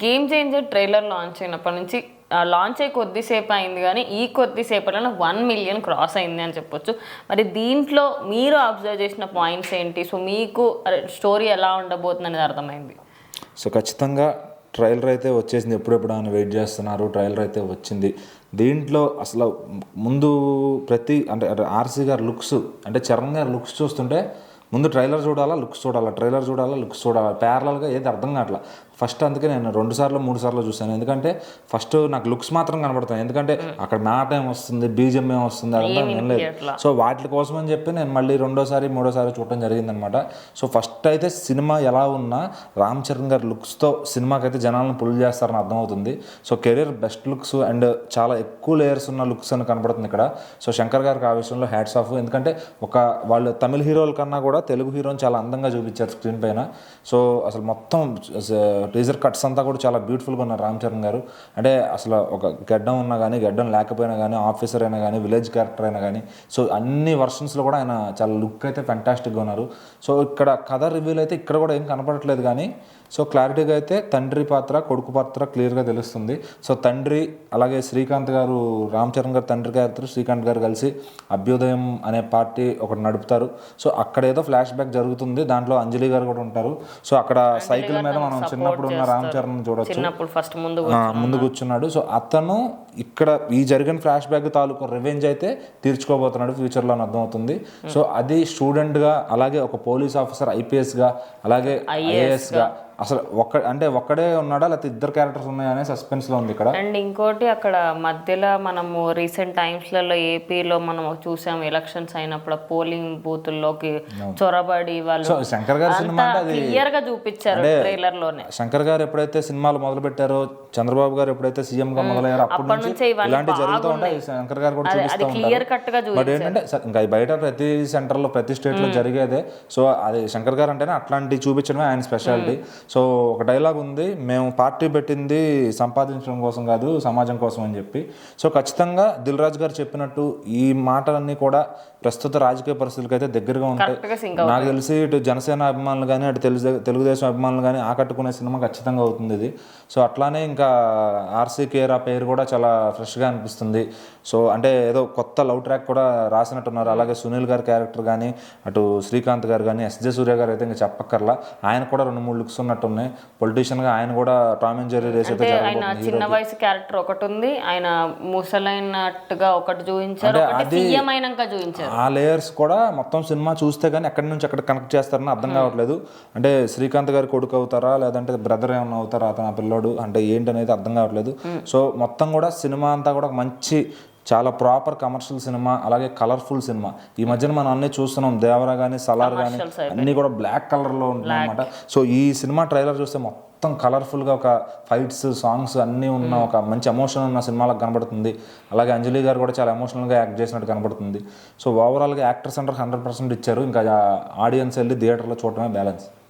Game changer trailer launch అయినప్పటి నుంచి launch అయ్యి కొద్దిసేపు అయింది కానీ ఈ కొద్దిసేపట్లో 1 మిలియన్ క్రాస్ అయింది అని చెప్పొచ్చు. మరి దీంట్లో మీరు అబ్జర్వ్ చేసిన పాయింట్స్ ఏంటి? సో మీకు స్టోరీ ఎలా ఉండబోతుంది అనేది అర్థమైంది. సో ఖచ్చితంగా ట్రైలర్ అయితే వచ్చేసింది. ఎప్పుడెప్పుడు అని వెయిట్ చేస్తున్నారు. ట్రైలర్ అయితే వచ్చింది. దీంట్లో అసలు ముందు అంటే ఆర్సీ గారి లుక్స్, అంటే చరణ్ గారి లుక్స్ చూస్తుంటే ముందు ట్రైలర్ చూడాలా, లుక్స్ చూడాలా, ట్రైలర్ చూడాలా, లుక్స్ చూడాలా, ప్యారలల్గా ఏది అర్థం కావట్లా. ఫస్ట్ అందుకే నేను 2 సార్లు 3 సార్లు చూశాను. ఎందుకంటే ఫస్ట్ నాకు లుక్స్ మాత్రం కనబడతాయి. ఎందుకంటే అక్కడ మ్యాట్ ఏం వస్తుంది, బీజం ఏం వస్తుంది, అదంతా వినలేదు. సో వాటి కోసం అని చెప్పి నేను మళ్ళీ 2వ సారి 3వ సారి చూడటం జరిగిందనమాట. సో ఫస్ట్ అయితే సినిమా ఎలా ఉన్నా రామ్ చరణ్ గారి లుక్స్తో సినిమాకైతే జనాలను పుల్ చేస్తారని అర్థమవుతుంది. So career best looks and చాలా ఎక్కువ లేయర్స్ ఉన్న లుక్స్ అని కనబడుతుంది ఇక్కడ. సో శంకర్ గారికి ఆ విషయంలో హ్యాట్స్ ఆఫ్. ఎందుకంటే వాళ్ళు తమిళ హీరోల కన్నా కూడా తెలుగు హీరోని చాలా అందంగా చూపించారు స్క్రీన్ పైన. సో అసలు మొత్తం టీజర్ కట్స్ అంతా కూడా చాలా బ్యూటిఫుల్గా ఉన్నారు రామ్ చరణ్ గారు. అంటే అసలు ఒక గడ్డం ఉన్నా కానీ, గడ్డం లేకపోయినా కానీ, ఆఫీసర్ అయినా కానీ, విలేజ్ క్యారెక్టర్ అయినా కానీ, సో అన్ని వర్షన్స్లో కూడా ఆయన చాలా లుక్ అయితే ఫ్యాంటాస్టిక్గా ఉన్నారు. సో ఇక్కడ కథ రివ్యూలు అయితే ఇక్కడ కూడా ఏం కనపడట్లేదు కానీ, సో క్లారిటీగా అయితే తండ్రి పాత్ర, కొడుకు పాత్ర క్లియర్గా తెలుస్తుంది. సో తండ్రి అలాగే శ్రీకాంత్ గారు, రామ్ చరణ్ గారు తండ్రి క్యారెక్టర్, శ్రీకాంత్ గారు కలిసి అభ్యుదయం అనే పార్టీ ఒకటి నడుపుతారు. సో అక్కడ ఏదో ఫ్లాష్ బ్యాక్ జరుగుతుంది. దాంట్లో అంజలి గారు కూడా ఉంటారు. సో అక్కడ సైకిల్ మీద మనం చిన్నప్పుడు ఉన్న రామ్ చరణ్ చూడొచ్చు, ముందు కూర్చున్నాడు. సో అతను ఇక్కడ ఈ జరిగిన ఫ్లాష్ బ్యాక్ తాలూకు రివెంజ్ అయితే తీర్చుకోబోతున్నాడు ఫ్యూచర్లో అని అర్థమవుతుంది. సో అది స్టూడెంట్గా, అలాగే ఒక పోలీస్ ఆఫీసర్, ఐపీఎస్గా, అలాగే ఐఏఎస్గా, అసలు ఒక్కడే ఉన్నాడా లేకపోతే ఇద్దరు క్యారెక్టర్స్ ఉన్నాయనే సస్పెన్స్ లో ఉంది ఇక్కడ. అండ్ ఇంకోటి అక్కడ మధ్యలో మనము రీసెంట్ టైమ్స్లలో ఏపీలో మనం చూసాం, ఎలక్షన్స్ అయినప్పుడు పోలింగ్ బూతుల్లోకి చొరబడి వాళ్ళు శంకర్ గారి సినిమా క్లియర్ గా చూపించారు ట్రైలర్ లోనే. శంకర్ గారు ఎప్పుడైతే సినిమాలు మొదలు పెట్టారో, చంద్రబాబు గారు ఎప్పుడైతే సీఎం గా మొదలయ్యారో అప్పటి నుంచి ఇలాంటి జరుగుతూ ఉంటాయి. శంకర్ గారు కూడా చూపిస్తూ ఉంటారు. బట్ ఏంటంటే ఇంకా బయట ప్రతి సెంటర్ లో, ప్రతి స్టేట్ లో జరిగేదే. సో అది శంకర్ గారు అంటేనే అట్లాంటి చూపించడమే ఆయన స్పెషాలిటీ. సో ఒక డైలాగ్ ఉంది, మేము పార్టీ పెట్టింది సంపాదించడం కోసం కాదు, సమాజం కోసం అని చెప్పి. సో ఖచ్చితంగా దిల్ రాజు గారు చెప్పినట్టు ఈ మాటలన్నీ కూడా ప్రస్తుత రాజకీయ పరిస్థితులకు అయితే దగ్గరగా ఉంటాయి. నాకు తెలిసి ఇటు జనసేన అభిమానులు కానీ, అటు తెలుగుదేశం అభిమానులు కానీ ఆకట్టుకునే సినిమా ఖచ్చితంగా అవుతుంది ఇది. సో అట్లానే ఇంకా ఆర్సీ కేరా పేరు కూడా చాలా ఫ్రెష్గా అనిపిస్తుంది. సో అంటే ఏదో కొత్త లవ్ ట్రాక్ కూడా రాసినట్టున్నారు. అలాగే సునీల్ గారి క్యారెక్టర్ కానీ, అటు శ్రీకాంత్ గారు కానీ, ఎస్జే సూర్య గారు అయితే ఇంకా చెప్పక్కర్లా. ఆయన కూడా 2-3 లుక్స్ ఉన్నట్టున్నాయి. పొలిటీషియన్ గా ఆయన కూడా టామ్ అండ్ జెర్రీ రేస్ అయితే ఆయన చిన్న వయసు క్యారెక్టర్ ఒకటి ఉంది, ఆయన ముసలైనట్టుగా ఒకటి చూపించారు, సీఎం అయినాక చూపించారు. ఆ లేయర్స్ కూడా మొత్తం సినిమా చూస్తే కానీ ఎక్కడి నుంచి ఎక్కడ కనెక్ట్ చేస్తారని అర్థం కావట్లేదు. అంటే శ్రీకాంత్ గారి కొడుకు అవుతారా, లేదంటే బ్రదర్ ఏమన్నా అవుతారా అతను, ఆ పిల్లోడు అంటే ఏంటనేది అర్థం కావట్లేదు. సో మొత్తం కూడా సినిమా అంతా కూడా మంచి, చాలా ప్రాపర్ కమర్షియల్ సినిమా, అలాగే కలర్ఫుల్ సినిమా. ఈ మధ్యన మనం అన్నీ చూస్తున్నాం, దేవరా కానీ, సలార్ కానీ అన్నీ కూడా బ్లాక్ కలర్లో ఉంటున్నాయి అనమాట. సో ఈ సినిమా ట్రైలర్ చూస్తే మొత్తం కలర్ఫుల్గా ఒక ఫైట్స్, సాంగ్స్ అన్నీ ఉన్న ఒక మంచి ఎమోషన్ ఉన్న సినిమాలకు కనబడుతుంది. అలాగే అంజలి గారు కూడా చాలా ఎమోషనల్గా యాక్ట్ చేసినట్టు కనబడుతుంది. సో ఓవరాల్గా యాక్టర్స్ అంటారు 100% ఇచ్చారు. ఇంకా ఆడియన్స్ వెళ్ళి థియేటర్లో చూడటమే బ్యాలెన్స్.